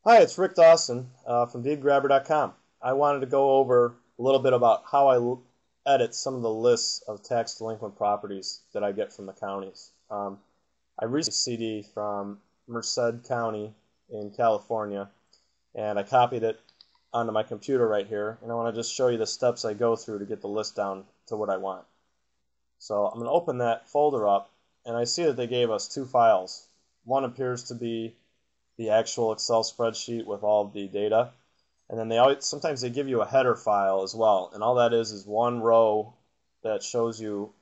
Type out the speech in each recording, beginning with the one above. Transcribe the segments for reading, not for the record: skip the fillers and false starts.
Hi, it's Rick Dawson from ViewGrabber.com. I wanted to go over a little bit about how I edit some of the lists of tax delinquent properties that I get from the counties. I recently CD from Merced County in California, and I copied it onto my computer right here, and I want to just show you the steps I go through to get the list down to what I want. So I'm going to open that folder up, and I see that they gave us two files. One appears to be the actual Excel spreadsheet with all of the data, and then sometimes they give you a header file as well, and all that is one row that shows you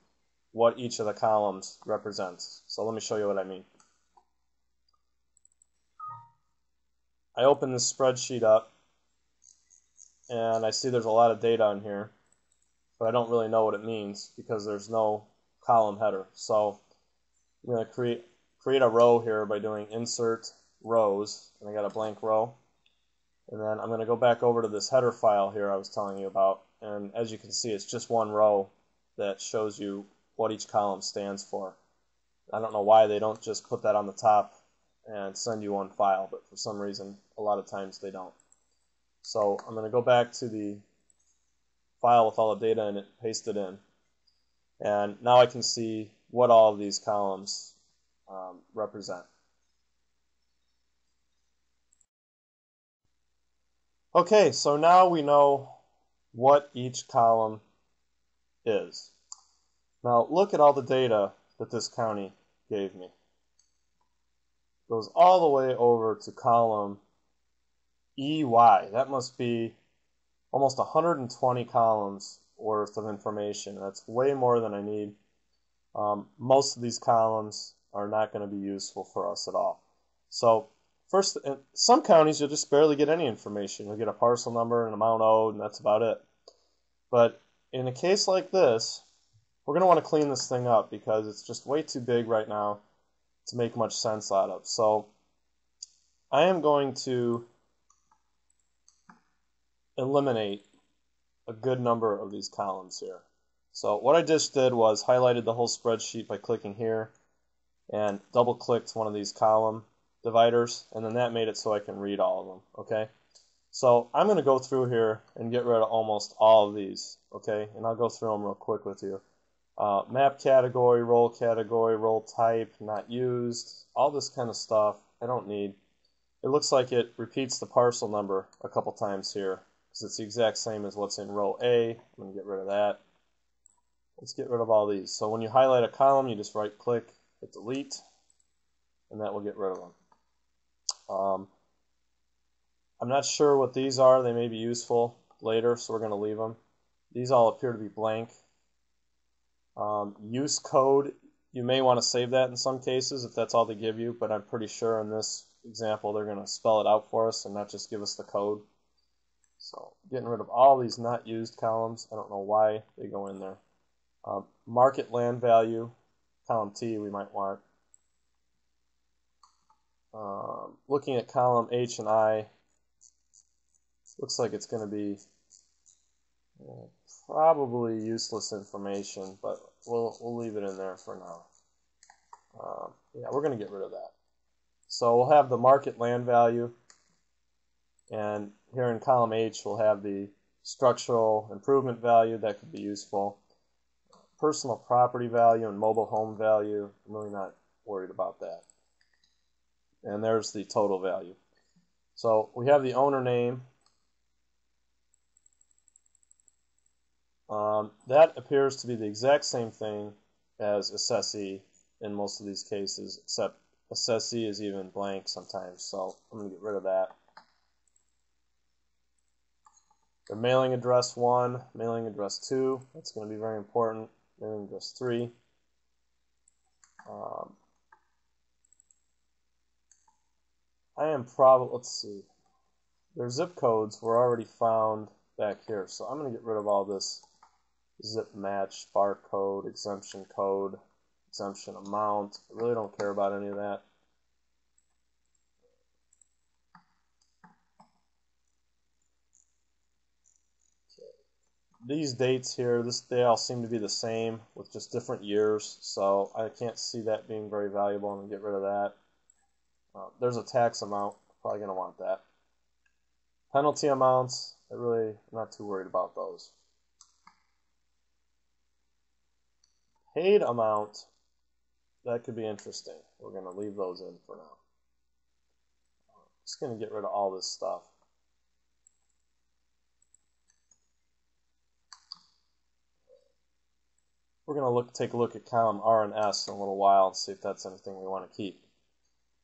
what each of the columns represents. So let me show you what I mean. I open this spreadsheet up, and I see there's a lot of data on here, but I don't really know what it means because there's no column header. So I'm going to create a row here by doing insert rows, and I got a blank row, and then I'm going to go back over to this header file here I was telling you about, and as you can see, it's just one row that shows you what each column stands for. I don't know why they don't just put that on the top and send you one file, but for some reason a lot of times they don't. So I'm going to go back to the file with all the data in it, paste it in, and now I can see what all of these columns represent. Okay, so now we know what each column is. Now look at all the data that this county gave me. It goes all the way over to column EY. That must be almost 120 columns worth of information. That's way more than I need. Most of these columns are not going to be useful for us at all. So first, in some counties you'll just barely get any information. You'll get a parcel number and amount owed, and that's about it. But in a case like this, we're going to want to clean this thing up because it's just way too big right now to make much sense out of. So I am going to eliminate a good number of these columns here. So what I just did was highlighted the whole spreadsheet by clicking here and double clicked one of these column dividers, and then that made it so I can read all of them. Okay, so I'm going to go through here and get rid of almost all of these. Okay, and I'll go through them real quick with you. Map category, role type, not used, all this kind of stuff I don't need. It looks like it repeats the parcel number a couple times here because it's the exact same as what's in row A. I'm going to get rid of that. Let's get rid of all these. So when you highlight a column, you just right click, hit delete, and that will get rid of them. I'm not sure what these are. They may be useful later, so we're going to leave them. These all appear to be blank. Use code, you may want to save that in some cases if that's all they give you, but I'm pretty sure in this example they're going to spell it out for us and not just give us the code. So getting rid of all these not used columns. I don't know why they go in there. Market land value, column T we might want. Looking at column H and I, looks like it's going to be probably useless information, but we'll leave it in there for now. Yeah, we're going to get rid of that. So we'll have the market land value, and here in column H we'll have the structural improvement value. That could be useful. Personal property value and mobile home value, I'm really not worried about that. And there's the total value. So we have the owner name. That appears to be the exact same thing as assessee in most of these cases, except assessee is even blank sometimes, so I'm going to get rid of that. The mailing address 1, mailing address 2, that's going to be very important. Mailing address 3. Let's see. Their zip codes were already found back here, so I'm going to get rid of all this zip match, barcode, exemption code, exemption amount. I really don't care about any of that. These dates here, they all seem to be the same with just different years, so I can't see that being very valuable. I'm going to get rid of that. There's a tax amount, probably going to want that. Penalty amounts, I'm not too worried about those. Paid amount, that could be interesting. We're going to leave those in for now. Just going to get rid of all this stuff. We're going to take a look at column R and S in a little while and see if that's anything we want to keep.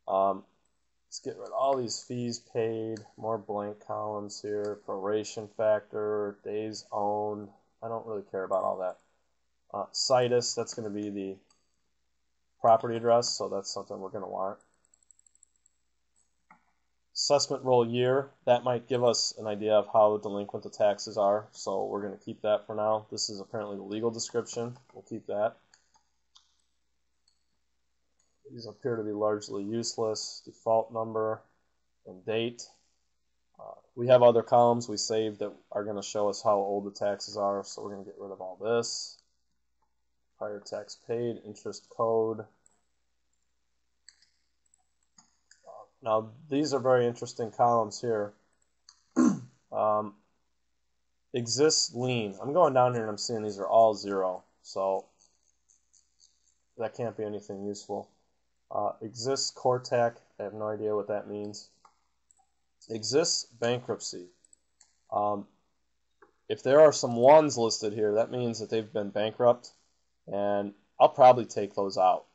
Let's get rid of all these fees paid, more blank columns here, proration factor, days owned. I don't really care about all that. Situs, that's going to be the property address, so that's something we're going to want. Assessment roll year, that might give us an idea of how delinquent the taxes are, so we're going to keep that for now. This is apparently the legal description. We'll keep that. These appear to be largely useless. Default number and date. We have other columns we saved that are going to show us how old the taxes are, so we're going to get rid of all this. Prior tax paid, interest code. Now, these are very interesting columns here. Exists lien. I'm going down here and I'm seeing these are all 0, so that can't be anything useful. Exists Cortac. I have no idea what that means. Exists bankruptcy. If there are some 1s listed here, that means that they've been bankrupt, and I'll probably take those out.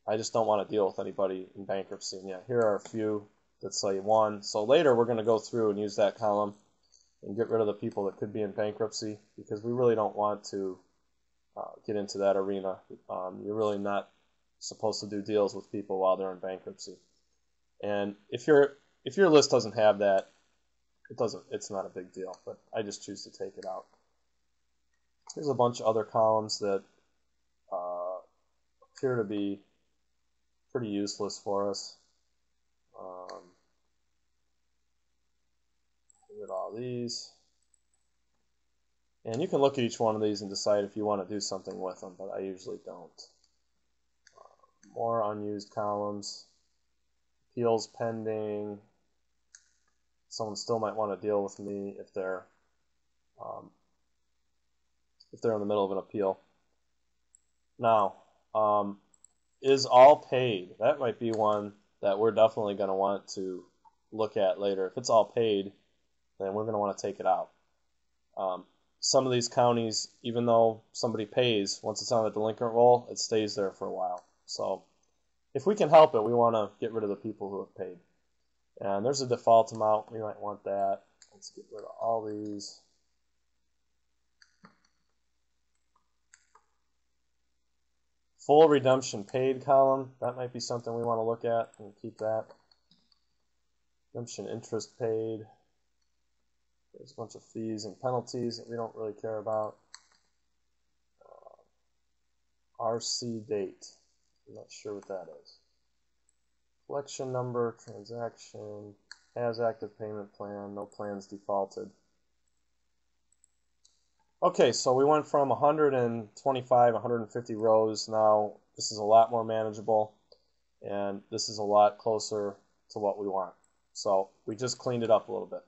I just don't want to deal with anybody in bankruptcy. And yeah, here are a few that say 1. So later we're going to go through and use that column and get rid of the people that could be in bankruptcy, because we really don't want to get into that arena. You're really not supposed to do deals with people while they're in bankruptcy. And if your list doesn't have that, it's not a big deal, but I just choose to take it out. Here's a bunch of other columns that appear to be pretty useless for us. Get rid of all these. And you can look at each one of these and decide if you want to do something with them, but I usually don't. More unused columns. Appeals pending. Someone still might want to deal with me if they're in the middle of an appeal. Now, is all paid? That might be one that we're definitely going to want to look at later. If it's all paid, then we're going to want to take it out. Some of these counties, even though somebody pays, once it's on the delinquent roll, it stays there for a while. So if we can help it, we want to get rid of the people who have paid. And there's a default amount. We might want that. Let's get rid of all these. Full redemption paid column. That might be something we want to look at and keep that. Redemption interest paid. There's a bunch of fees and penalties that we don't really care about. RC date. I'm not sure what that is. Collection number, transaction, has active payment plan, no plans defaulted. Okay, so we went from 125, 150 rows. Now this is a lot more manageable, and this is a lot closer to what we want. So we just cleaned it up a little bit.